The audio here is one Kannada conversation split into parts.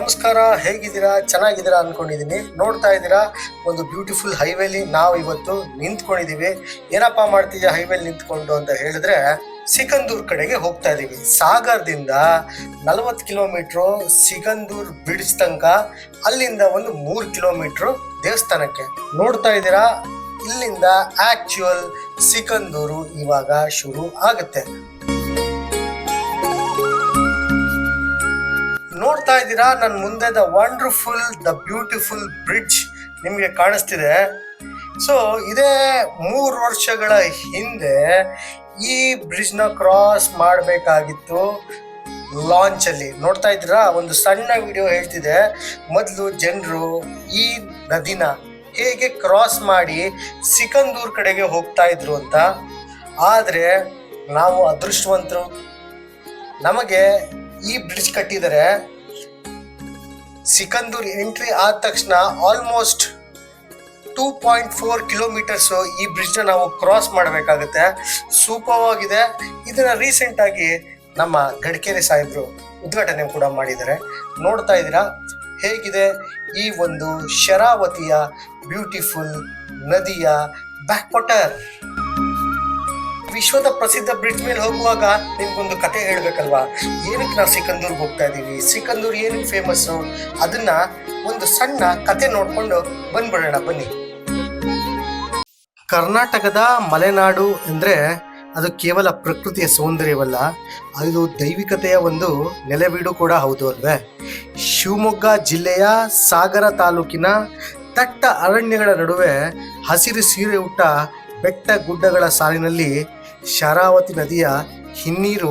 ನಮಸ್ಕಾರ, ಹೇಗಿದ್ದೀರಾ? ಚೆನ್ನಾಗಿದ್ದೀರಾ ಅನ್ಕೊಂಡಿದ್ದೀನಿ. ನೋಡ್ತಾ ಇದ್ದೀರಾ ಒಂದು ಬ್ಯೂಟಿಫುಲ್ ಹೈವೇಲಿ ನಾವು ಇವತ್ತು ನಿಂತ್ಕೊಂಡಿದೀವಿ. ಏನಪ್ಪಾ ಮಾಡ್ತೀವಿ ಹೈವೇಲಿ ನಿಂತ್ಕೊಂಡು ಅಂತ ಹೇಳಿದ್ರೆ, ಸಿಕಂದೂರ್ ಕಡೆಗೆ ಹೋಗ್ತಾ ಇದೀವಿ. ಸಾಗರದಿಂದ 40 ಕಿಲೋಮೀಟ್ರು ಸಿಕಂದೂರ್ ಬ್ರಿಡ್ಜ್ ತನಕ, ಅಲ್ಲಿಂದ ಒಂದು 3 ಕಿಲೋಮೀಟ್ರು ದೇವಸ್ಥಾನಕ್ಕೆ. ನೋಡ್ತಾ ಇದ್ದೀರಾ, ಇಲ್ಲಿಂದ ಆಕ್ಚುಯಲ್ ಸಿಕಂದೂರು ಇವಾಗ ಶುರು ಆಗುತ್ತೆ. ನೋಡ್ತಾ ಇದ್ದೀರಾ ನನ್ನ ಮುಂದೆ the wonderful, the beautiful bridge ನಿಮಗೆ ಕಾಣಿಸ್ತಿದೆ. ಸೊ ಇದೇ 3 ವರ್ಷಗಳ ಹಿಂದೆ ಈ ಬ್ರಿಡ್ಜ್ನ ಕ್ರಾಸ್ ಮಾಡಬೇಕಾಗಿತ್ತು ಲಾಂಚ್ ಅಲ್ಲಿ. ನೋಡ್ತಾ ಇದ್ದೀರಾ, ಒಂದು ಸಣ್ಣ ವಿಡಿಯೋ ಹೇಳ್ತಿದೆ. ಮೊದಲು ಜನರು ಈ ನದಿನ ಹೇಗೆ ಕ್ರಾಸ್ ಮಾಡಿ ಸಿಕಂದೂರ್ ಕಡೆಗೆ ಹೋಗ್ತಾ ಇದ್ರು ಅಂತ. ಆದರೆ ನಾವು ಅದೃಷ್ಟವಂತರು, ನಮಗೆ ಈ ಬ್ರಿಡ್ಜ್ ಕಟ್ಟಿದರೆ ಸಿಕಂದೂರ್ ಎಂಟ್ರಿ ಆದ ತಕ್ಷಣ ಆಲ್ಮೋಸ್ಟ್ 2.4 ಕಿಲೋಮೀಟರ್ಸು ಈ ಬ್ರಿಡ್ಜ್ನ ನಾವು ಕ್ರಾಸ್ ಮಾಡಬೇಕಾಗುತ್ತೆ. ಸೂಪರ್ ಆಗಿದೆ. ಇದನ್ನ ರೀಸೆಂಟ್ ಆಗಿ ನಮ್ಮ ಗಡ್ಕರಿ ಸಾಹೇಬರು ಉದ್ಘಾಟನೆ ಕೂಡ ಮಾಡಿದ್ದಾರೆ. ನೋಡ್ತಾ ಇದ್ದೀರಾ ಹೇಗಿದೆ ಈ ಒಂದು ಶರಾವತಿಯ ಬ್ಯೂಟಿಫುಲ್ ನದಿಯ ಬ್ಯಾಕ್ ವಾಟರ್. ವಿಶ್ವದ ಪ್ರಸಿದ್ಧ ಬ್ರಿಡ್ಜ್ ಮೇಲೆ ಹೋಗುವಾಗ ನಿಮ್ಗೊಂದು ಕತೆ ಹೇಳ್ಬೇಕಲ್ವಾ, ಏನಕ್ಕೆ ನಾವು ಸಿಕಂದೂರ್ಗೆ ಹೋಗ್ತಾ ಇದೀವಿ, ಸಿಕಂದೂರ್ ಏನಕ್ಕೆ ಫೇಮಸ್ಸು, ಅದನ್ನ ಒಂದು ಸಣ್ಣ ಕತೆ ನೋಡ್ಕೊಂಡು ಬಂದ್ಬಿಡೋಣ ಬನ್ನಿ. ಕರ್ನಾಟಕದ ಮಲೆನಾಡು ಅಂದ್ರೆ ಅದು ಕೇವಲ ಪ್ರಕೃತಿಯ ಸೌಂದರ್ಯವಲ್ಲ, ಅದು ದೈವಿಕತೆಯ ಒಂದು ನೆಲೆವೀಡು ಕೂಡ ಹೌದು ಅಲ್ವೇ. ಶಿವಮೊಗ್ಗ ಜಿಲ್ಲೆಯ ಸಾಗರ ತಾಲೂಕಿನ ದಟ್ಟ ಅರಣ್ಯಗಳ ನಡುವೆ ಹಸಿರು ಸೀರೆ ಉಟ್ಟ ಬೆಟ್ಟ ಗುಡ್ಡಗಳ ಸಾಲಿನಲ್ಲಿ ಶರಾವತಿ ನದಿಯ ಹಿನ್ನೀರು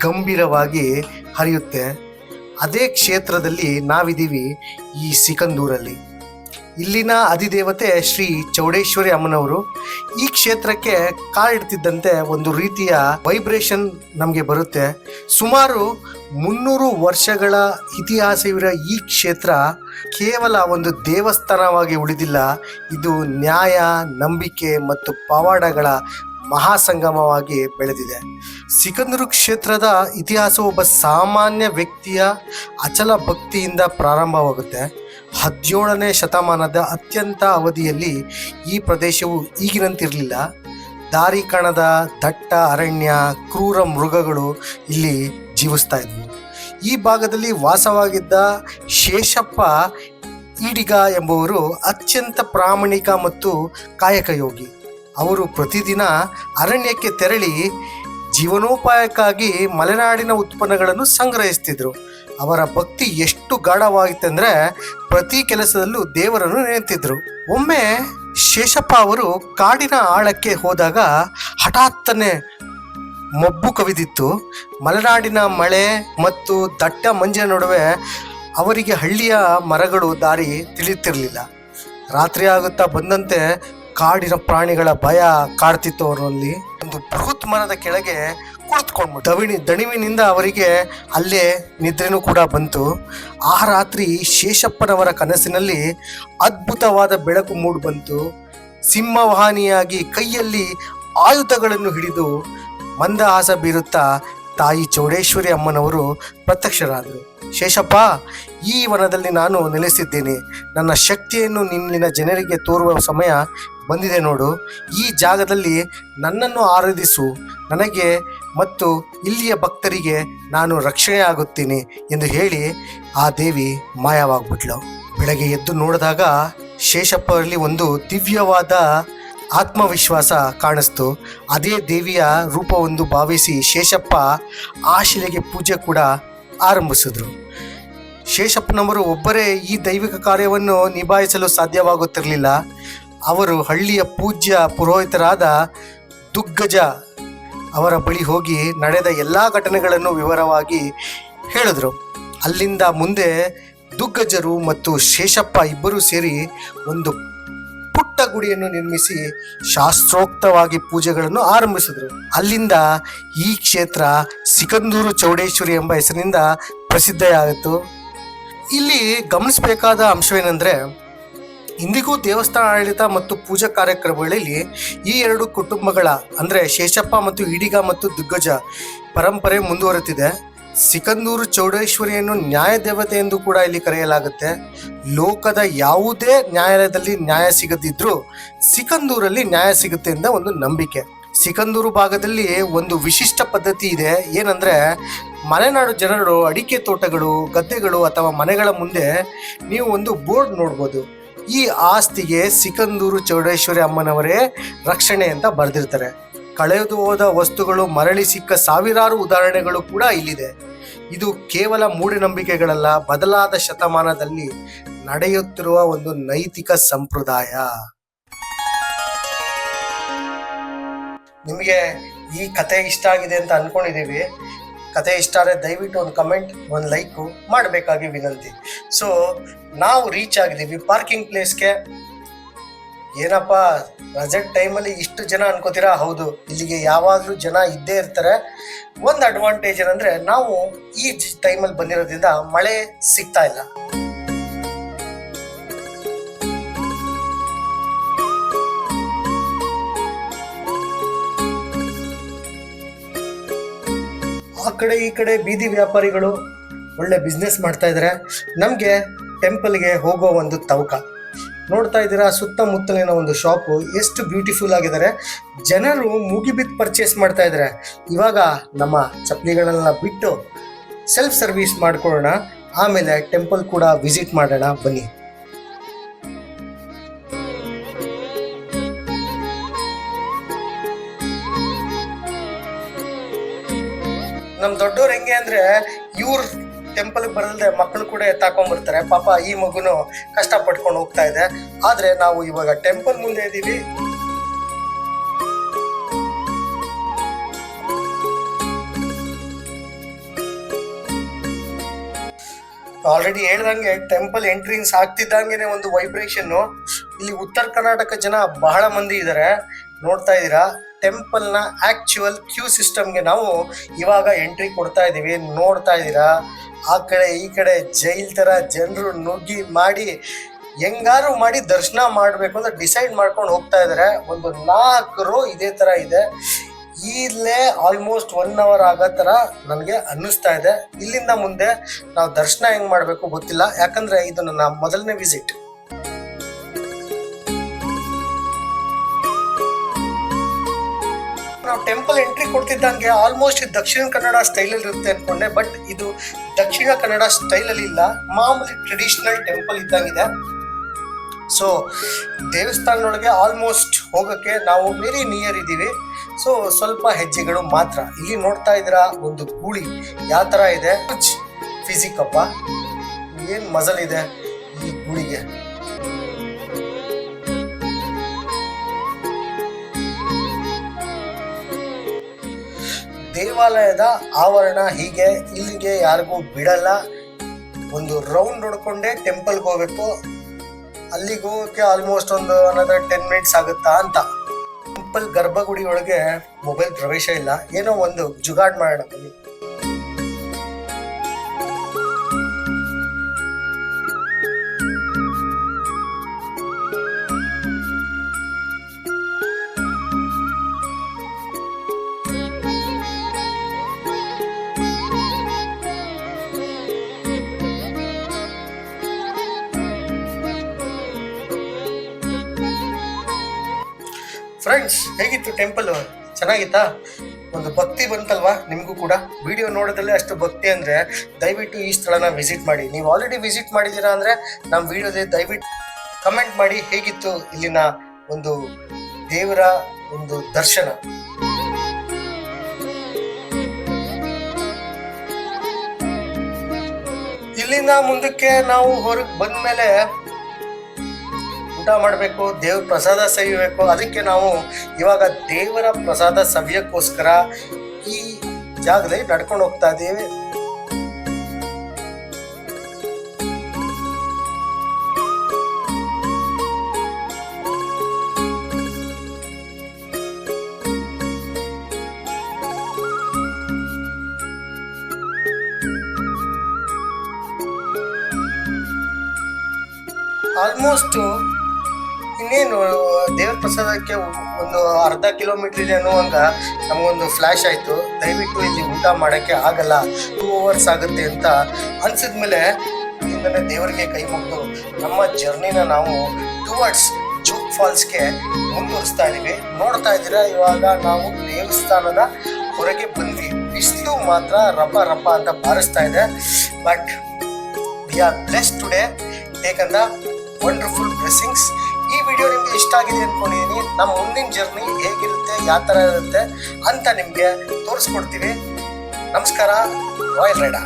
ಗಂಭೀರವಾಗಿ ಹರಿಯುತ್ತೆ. ಅದೇ ಕ್ಷೇತ್ರದಲ್ಲಿ ನಾವಿದ್ದೀವಿ, ಈ ಸಿಕಂದೂರಲ್ಲಿ. ಇಲ್ಲಿನ ಅಧಿದೇವತೆ ಶ್ರೀ ಚೌಡೇಶ್ವರಿ ಅಮ್ಮನವರು. ಈ ಕ್ಷೇತ್ರಕ್ಕೆ ಕಾಲಿಡ್ತಿದ್ದಂತೆ ಒಂದು ರೀತಿಯ ವೈಬ್ರೇಷನ್ ನಮಗೆ ಬರುತ್ತೆ. ಸುಮಾರು 300 ವರ್ಷಗಳ ಇತಿಹಾಸವಿರೋ ಈ ಕ್ಷೇತ್ರ ಕೇವಲ ಒಂದು ದೇವಸ್ಥಾನವಾಗಿ ಉಳಿದಿಲ್ಲ, ಇದು ನ್ಯಾಯ, ನಂಬಿಕೆ ಮತ್ತು ಪವಾಡಗಳ ಮಹಾಸಂಗಮವಾಗಿ ಬೆಳೆದಿದೆ. ಸಿಕಂದೂರು ಕ್ಷೇತ್ರದ ಇತಿಹಾಸ ಒಬ್ಬ ಸಾಮಾನ್ಯ ವ್ಯಕ್ತಿಯ ಅಚಲ ಭಕ್ತಿಯಿಂದ ಪ್ರಾರಂಭವಾಗುತ್ತೆ. 17ನೇ ಶತಮಾನದ ಅತ್ಯಂತ ಅವಧಿಯಲ್ಲಿ ಈ ಪ್ರದೇಶವು ಈಗಿನಂತಿರಲಿಲ್ಲ. ದಾರಿ ಕಾಣದ ದಟ್ಟ ಅರಣ್ಯ, ಕ್ರೂರ ಮೃಗಗಳು ಇಲ್ಲಿ ಜೀವಿಸ್ತಾ ಇದ್ವು. ಈ ಭಾಗದಲ್ಲಿ ವಾಸವಾಗಿದ್ದ ಶೇಷಪ್ಪ ಈಡಿಗ ಎಂಬುವರು ಅತ್ಯಂತ ಪ್ರಾಮಾಣಿಕ ಮತ್ತು ಕಾಯಕ ಯೋಗಿ. ಅವರು ಪ್ರತಿದಿನ ಅರಣ್ಯಕ್ಕೆ ತೆರಳಿ ಜೀವನೋಪಾಯಕ್ಕಾಗಿ ಮಲೆನಾಡಿನ ಉತ್ಪನ್ನಗಳನ್ನು ಸಂಗ್ರಹಿಸ್ತಿದ್ರು. ಅವರ ಭಕ್ತಿ ಎಷ್ಟು ಗಾಢವಾಗಿತ್ತೆಂದರೆ ಪ್ರತಿ ಕೆಲಸದಲ್ಲೂ ದೇವರನ್ನು ನೆನೆತಿದ್ರು. ಒಮ್ಮೆ ಶೇಷಪ್ಪ ಅವರು ಕಾಡಿನ ಆಳಕ್ಕೆ ಹೋದಾಗ ಹಠಾತ್ತನೆ ಮಬ್ಬು ಕವಿದಿತ್ತು. ಮಲೆನಾಡಿನ ಮಳೆ ಮತ್ತು ದಟ್ಟ ಮಂಜಿನ ನಡುವೆ ಅವರಿಗೆ ಹಳ್ಳಿಯ ಮರಗಳು ದಾರಿ ತಿಳಿಯುತ್ತಿರಲಿಲ್ಲ. ರಾತ್ರಿ ಆಗುತ್ತಾ ಬಂದಂತೆ ಕಾಡಿನ ಪ್ರಾಣಿಗಳ ಭಯ ಕಾಡ್ತಿತ್ತು. ಅವರಲ್ಲಿ ಒಂದು ಬೃಹತ್ ಮರದ ಕೆಳಗೆ ಕುಳಿತುಕೊಂಡು ದಣಿವಿನಿಂದ ಅವರಿಗೆ ಅಲ್ಲೇ ನಿದ್ರೆನೂ ಕೂಡ ಬಂತು. ಆ ರಾತ್ರಿ ಶೇಷಪ್ಪನವರ ಕನಸಿನಲ್ಲಿ ಅದ್ಭುತವಾದ ಬೆಳಕು ಮೂಡಿ ಬಂತು. ಸಿಂಹವಾಹಿನಿಯಾಗಿ ಕೈಯಲ್ಲಿ ಆಯುಧಗಳನ್ನು ಹಿಡಿದು ಮಂದಹಾಸ ಬೀರುತ್ತಾ ತಾಯಿ ಚೌಡೇಶ್ವರಿ ಅಮ್ಮನವರು ಪ್ರತ್ಯಕ್ಷರಾದರು. ಶೇಷಪ್ಪ, ಈ ವನದಲ್ಲಿ ನಾನು ನೆಲೆಸಿದ್ದೇನೆ. ನನ್ನ ಶಕ್ತಿಯನ್ನು ನಿನ್ನಿನ ಜನರಿಗೆ ತೋರುವ ಸಮಯ ಬಂದಿದೆ ನೋಡು. ಈ ಜಾಗದಲ್ಲಿ ನನ್ನನ್ನು ಆರಾಧಿಸು. ನನಗೆ ಮತ್ತು ಇಲ್ಲಿಯ ಭಕ್ತರಿಗೆ ನಾನು ರಕ್ಷಣೆ ಆಗುತ್ತೀನಿ ಎಂದು ಹೇಳಿ ಆ ದೇವಿ ಮಾಯವಾಗ್ಬಿಟ್ಲು. ಬೆಳಗ್ಗೆ ಎದ್ದು ನೋಡಿದಾಗ ಶೇಷಪ್ಪ ಅವರಲ್ಲಿ ಒಂದು ದಿವ್ಯವಾದ ಆತ್ಮವಿಶ್ವಾಸ ಕಾಣಿಸ್ತು. ಅದೇ ದೇವಿಯ ರೂಪವೊಂದು ಭಾವಿಸಿ ಶೇಷಪ್ಪ ಆ ಶಿಲೆಗೆ ಪೂಜೆ ಕೂಡ ಆರಂಭಿಸಿದ್ರು. ಶೇಷಪ್ಪನವರು ಒಬ್ಬರೇ ಈ ದೈವಿಕ ಕಾರ್ಯವನ್ನು ನಿಭಾಯಿಸಲು ಸಾಧ್ಯವಾಗುತ್ತಿರಲಿಲ್ಲ. ಅವರು ಹಳ್ಳಿಯ ಪೂಜ್ಯ ಪುರೋಹಿತರಾದ ದುಗ್ಗಜ ಅವರ ಬಳಿ ಹೋಗಿ ನಡೆದ ಎಲ್ಲ ಘಟನೆಗಳನ್ನು ವಿವರವಾಗಿ ಹೇಳಿದ್ರು. ಅಲ್ಲಿಂದ ಮುಂದೆ ದುಗ್ಗಜರು ಮತ್ತು ಶೇಷಪ್ಪ ಇಬ್ಬರೂ ಸೇರಿ ಒಂದು ಪುಟ್ಟ ಗುಡಿಯನ್ನು ನಿರ್ಮಿಸಿ ಶಾಸ್ತ್ರೋಕ್ತವಾಗಿ ಪೂಜೆಗಳನ್ನು ಆರಂಭಿಸಿದರು. ಅಲ್ಲಿಂದ ಈ ಕ್ಷೇತ್ರ ಸಿಕಂದೂರು ಚೌಡೇಶ್ವರಿ ಎಂಬ ಹೆಸರಿನಿಂದ ಪ್ರಸಿದ್ಧಿಯಾಯಿತು. ಇಲ್ಲಿ ಗಮನಿಸಬೇಕಾದ ಅಂಶವೇನೆಂದರೆ, ಇಂದಿಗೂ ದೇವಸ್ಥಾನ ಆಡಳಿತ ಮತ್ತು ಪೂಜಾ ಕಾರ್ಯಕ್ರಮಗಳಲ್ಲಿ ಈ ಎರಡು ಕುಟುಂಬಗಳ ಅಂದರೆ ಶೇಷಪ್ಪ ಮತ್ತು ಈಡಿಗ ಮತ್ತು ದಿಗ್ಗಜ ಪರಂಪರೆ ಮುಂದುವರೆದಿದೆ. ಸಿಕಂದೂರು ಚೌಡೇಶ್ವರಿಯನ್ನು ನ್ಯಾಯ ದೇವತೆ ಎಂದು ಕೂಡ ಇಲ್ಲಿ ಕರೆಯಲಾಗುತ್ತೆ. ಲೋಕದ ಯಾವುದೇ ನ್ಯಾಯಾಲಯದಲ್ಲಿ ನ್ಯಾಯ ಸಿಗದಿದ್ರೂ ಸಿಕಂದೂರಲ್ಲಿ ನ್ಯಾಯ ಸಿಗುತ್ತೆ ಅಂತ ಒಂದು ನಂಬಿಕೆ. ಸಿಕಂದೂರು ಭಾಗದಲ್ಲಿ ಒಂದು ವಿಶಿಷ್ಟ ಪದ್ಧತಿ ಇದೆ. ಏನಂದ್ರೆ, ಮಲೆನಾಡು ಜನರು ಅಡಿಕೆ ತೋಟಗಳು, ಗದ್ದೆಗಳು ಅಥವಾ ಮನೆಗಳ ಮುಂದೆ ನೀವು ಒಂದು ಬೋರ್ಡ್ ನೋಡ್ಬೋದು. ಈ ಆಸ್ತಿಗೆ ಸಿಕಂದೂರು ಚೌಡೇಶ್ವರಿ ಅಮ್ಮನವರೇ ರಕ್ಷಣೆ ಅಂತ ಬರೆದಿರ್ತಾರೆ. ಕಳೆದು ಹೋದ ವಸ್ತುಗಳು ಮರಳಿ ಸಿಕ್ಕ ಸಾವಿರಾರು ಉದಾಹರಣೆಗಳು ಕೂಡ ಇಲ್ಲಿದೆ. ಇದು ಕೇವಲ ಮೂಢನಂಬಿಕೆಗಳಲ್ಲ, ಬದಲಾದ ಶತಮಾನದಲ್ಲಿ ನಡೆಯುತ್ತಿರುವ ಒಂದು ನೈತಿಕ ಸಂಪ್ರದಾಯ. ನಿಮಗೆ ಈ ಕತೆ ಇಷ್ಟ ಆಗಿದೆ ಅಂತ ಅನ್ಕೊಂಡಿದ್ದೀವಿ. ಕತೆ ಇಷ್ಟ ಆದರೆ ದಯವಿಟ್ಟು ಒಂದು ಕಮೆಂಟ್, ಒಂದು ಲೈಕು ಮಾಡಬೇಕಾಗಿ ವಿನಂತಿ. ಸೊ ನಾವು ರೀಚ್ ಆಗಿದ್ದೀವಿ ಪಾರ್ಕಿಂಗ್ ಪ್ಲೇಸ್ಗೆ. ಏನಪ್ಪ ರಜೆ ಟೈಮಲ್ಲಿ ಇಷ್ಟು ಜನ ಅನ್ಕೋತೀರಾ? ಹೌದು, ಇಲ್ಲಿಗೆ ಯಾವಾಗಲೂ ಜನ ಇದ್ದೇ ಇರ್ತಾರೆ. ಒಂದು ಅಡ್ವಾಂಟೇಜ್ ಏನಂದರೆ, ನಾವು ಈ ಟೈಮಲ್ಲಿ ಬಂದಿರೋದ್ರಿಂದ ಮಳೆ ಸಿಗ್ತಾ ಇಲ್ಲ. ಆ ಕಡೆ ಈ ಕಡೆ ಬೀದಿ ವ್ಯಾಪಾರಿಗಳು ಒಳ್ಳೆ ಬಿಸ್ನೆಸ್ ಮಾಡ್ತಾ ಇದ್ದಾರೆ. ನಮಗೆ ಟೆಂಪಲ್ಗೆ ಹೋಗೋ ಒಂದು ತವಕ. ನೋಡ್ತಾ ಇದ್ದೀರಾ, ಸುತ್ತಮುತ್ತಲಿನ ಒಂದು ಶಾಪು ಎಷ್ಟು ಬ್ಯೂಟಿಫುಲ್ ಆಗಿದ್ದಾರೆ. ಜನರು ಮುಗಿಬಿದ್ದು ಪರ್ಚೇಸ್ ಮಾಡ್ತಾ ಇದ್ದಾರೆ. ಇವಾಗ ನಮ್ಮ ಚಪ್ಪಲಿಗಳನ್ನೆಲ್ಲ ಬಿಟ್ಟು ಸೆಲ್ಫ್ ಸರ್ವಿಸ್ ಮಾಡ್ಕೊಳ್ಳೋಣ, ಆಮೇಲೆ ಟೆಂಪಲ್ ಕೂಡ ವಿಸಿಟ್ ಮಾಡೋಣ ಬನ್ನಿ. ನಮ್ಮ ದೊಡ್ಡವ್ರು ಹೆಂಗೆ ಅಂದರೆ, ಇವ್ರ ಟೆಂಪಲ್ಗೆ ಬರಲ್ದೆ ಮಕ್ಕಳು ಕೂಡ ಎತ್ತಾಕೊಂಡ್ಬರ್ತಾರೆ. ಪಾಪ ಈ ಮಗುನು ಕಷ್ಟ ಪಟ್ಕೊಂಡು ಹೋಗ್ತಾ ಇದೆ. ಆದರೆ ನಾವು ಇವಾಗ ಟೆಂಪಲ್ ಮುಂದೆ ಇದ್ದೀವಿ. ಆಲ್ರೆಡಿ ಹೇಳ್ದಂಗೆ ಟೆಂಪಲ್ ಎಂಟ್ರಿನ್ಸ್ ಆಗ್ತಿದ್ದಂಗೆ ಒಂದು ವೈಬ್ರೇಷನ್ನು. ಇಲ್ಲಿ ಉತ್ತರ ಕರ್ನಾಟಕ ಜನ ಬಹಳ ಮಂದಿ ಇದ್ದಾರೆ. ನೋಡ್ತಾ ಇದ್ದೀರಾ, ಟೆಂಪಲ್ನ ಆಕ್ಚುಯಲ್ ಕ್ಯೂ ಸಿಸ್ಟಮ್ಗೆ ನಾವು ಇವಾಗ ಎಂಟ್ರಿ ಕೊಡ್ತಾ ಇದ್ದೀವಿ. ನೋಡ್ತಾ ಇದ್ದೀರಾ, ಆ ಕಡೆ ಈ ಕಡೆ ಜೈಲ್ ಥರ ಜನರು ನುಗ್ಗಿ ಮಾಡಿ ಹೆಂಗಾರು ಮಾಡಿ ದರ್ಶನ ಮಾಡಬೇಕು ಅಂತ ಡಿಸೈಡ್ ಮಾಡ್ಕೊಂಡು ಹೋಗ್ತಾ ಇದ್ದಾರೆ. ಒಂದು 4 ರೋ ಇದೇ ಥರ ಇದೆ. ಇಲ್ಲೇ ಆಲ್ಮೋಸ್ಟ್ 1 hour ಆಗೋ ಥರ ನನಗೆ ಅನ್ನಿಸ್ತಾ ಇದೆ. ಇಲ್ಲಿಂದ ಮುಂದೆ ನಾವು ದರ್ಶನ ಹೆಂಗೆ ಮಾಡಬೇಕು ಗೊತ್ತಿಲ್ಲ, ಯಾಕಂದರೆ ಇದು ನನ್ನ ಮೊದಲನೇ ವಿಸಿಟ್. ನಾವು temple entry ಕೊಡ್ತಿದ್ದಂಗೆ almost Dakshina Kannada ಸ್ಟೈಲಲ್ಲಿ ಇರುತ್ತೆ ಅನ್ಕೊಂಡೆ, ಬಟ್ ಇದು ದಕ್ಷಿಣ ಕನ್ನಡ ಸ್ಟೈಲಲ್ಲಿ ಇಲ್ಲ, ಮಾಮೂಲಿ ಟ್ರೆಡಿಷನಲ್ ಟೆಂಪಲ್ ಇದ್ದಂಗಿದೆ. ಸೊ ದೇವಸ್ಥಾನದೊಳಗೆ ಆಲ್ಮೋಸ್ಟ್ ಹೋಗೋಕ್ಕೆ ನಾವು ವೆರಿ ನಿಯರ್ ಇದ್ದೀವಿ. ಸೊ ಸ್ವಲ್ಪ ಹೆಜ್ಜೆಗಳು ಮಾತ್ರ. ಇಲ್ಲಿ ನೋಡ್ತಾ ಇದ್ದೀರಾ, ಒಂದು ಗೂಳಿ ಯಾವ ಥರ ಇದೆ. ಫಿಸಿಕ್ ಅಪ್ಪ, ಏನು ಮಜಲ್ ಇದೆ ಈ ಗೂಳಿಗೆ. ದೇವಾಲಯದ ಆವರಣ ಹೀಗೆ, ಇಲ್ಲಿಗೆ ಯಾರಿಗೂ ಬಿಡಲ್ಲ. ಒಂದು ರೌಂಡ್ ಹೊಡ್ಕೊಂಡೆ ಟೆಂಪಲ್ಗೆ ಹೋಗ್ಬೇಕು. ಅಲ್ಲಿಗೆ ಹೋಗೋಕ್ಕೆ ಆಲ್ಮೋಸ್ಟ್ ಒಂದು ಅನದರ್ 10 minutes ಆಗುತ್ತಾ ಅಂತ. ಟೆಂಪಲ್ ಗರ್ಭಗುಡಿ ಒಳಗೆ ಮೊಬೈಲ್ ಪ್ರವೇಶ ಇಲ್ಲ. ಏನೋ ಒಂದು ಜುಗಾಡ್ ಮಾಡೋಣ ಬನ್ನಿ. ಫ್ರೆಂಡ್ಸ್, ಹೇಗಿತ್ತು ಟೆಂಪಲ್? ಚೆನ್ನಾಗಿತ್ತಾ? ಒಂದು ಭಕ್ತಿ ಬಂತಲ್ವಾ ನಿಮಗೂ ಕೂಡ? ವಿಡಿಯೋ ನೋಡೋದಲ್ಲೇ ಅಷ್ಟು ಭಕ್ತಿ ಅಂದರೆ ದಯವಿಟ್ಟು ಈ ಸ್ಥಳನ ವಿಸಿಟ್ ಮಾಡಿ. ನೀವು ಆಲ್ರೆಡಿ ವಿಸಿಟ್ ಮಾಡಿದ್ದೀರಾ ಅಂದರೆ ನಮ್ಮ ವಿಡಿಯೋದಲ್ಲಿ ದಯವಿಟ್ಟು ಕಮೆಂಟ್ ಮಾಡಿ ಹೇಗಿತ್ತು ಇಲ್ಲಿನ ಒಂದು ದೇವರ ಒಂದು ದರ್ಶನ. ಇಲ್ಲಿಂದ ಮುಂದಕ್ಕೆ ನಾವು ಹೊರಗೆ ಬಂದ್ಮೇಲೆ ಊಟ ಮಾಡಬೇಕು, ದೇವ್ರ ಪ್ರಸಾದ ಸವಿಬೇಕು. ಅದಕ್ಕೆ ನಾವು ಇವಾಗ ದೇವರ ಪ್ರಸಾದ ಸವಿಯಕ್ಕೋಸ್ಕರ ಈ ಜಾಗದಲ್ಲಿ ನಡ್ಕೊಂಡು ಹೋಗ್ತಾ ಇದ್ದೀವಿ. ಆಲ್ಮೋಸ್ಟ್ ಇನ್ನೇನು ದೇವ್ರ ಪ್ರಸಾದಕ್ಕೆ ಒಂದು ಅರ್ಧ ಕಿಲೋಮೀಟರ್ ಇದೆ ಅನ್ನುವಂಗ ನಮಗೊಂದು ಫ್ಲ್ಯಾಶ್ ಆಯಿತು. ದಯವಿಟ್ಟು ಇಲ್ಲಿ ಊಟ ಮಾಡೋಕ್ಕೆ ಆಗಲ್ಲ, 2 hours ಆಗುತ್ತೆ ಅಂತ ಅನ್ಸಿದ್ಮೇಲೆ ಇಲ್ಲಿಂದನೇ ದೇವರಿಗೆ ಕೈ ಮುಗಿದು ನಮ್ಮ ಜರ್ನಿನ ನಾವು ಟುವರ್ಡ್ಸ್ ಜೋಗ್ ಫಾಲ್ಸ್ಗೆ ಮುಂದುವರಿಸ್ತಾ ಇದೀವಿ. ನೋಡ್ತಾ ಇದ್ದೀರಾ, ಇವಾಗ ನಾವು ದೇವಸ್ಥಾನದ ಹೊರಗೆ ಬಂದ್ವಿ. ಬಿಸಿಲು ಮಾತ್ರ ರಪ ರಪ ಅಂತ ಬಾರಿಸ್ತಾ ಇದೆ. But we are blessed today, taken the wonderful blessings. ಈ ವಿಡಿಯೋ ನಿಮ್ಗೆ ಇಷ್ಟ ಆಗಿದೆ ಅಂದ್ಕೊಂಡಿದ್ದೀನಿ. ನಮ್ಮ ಮುಂದಿನ ಜರ್ನಿ ಹೇಗಿರುತ್ತೆ, ಯಾವ ಥರ ಇರುತ್ತೆ ಅಂತ ನಿಮಗೆ ತೋರಿಸ್ಕೊಡ್ತೀವಿ. ನಮಸ್ಕಾರ, ರಾಯಲ್ ರೈಡಾ.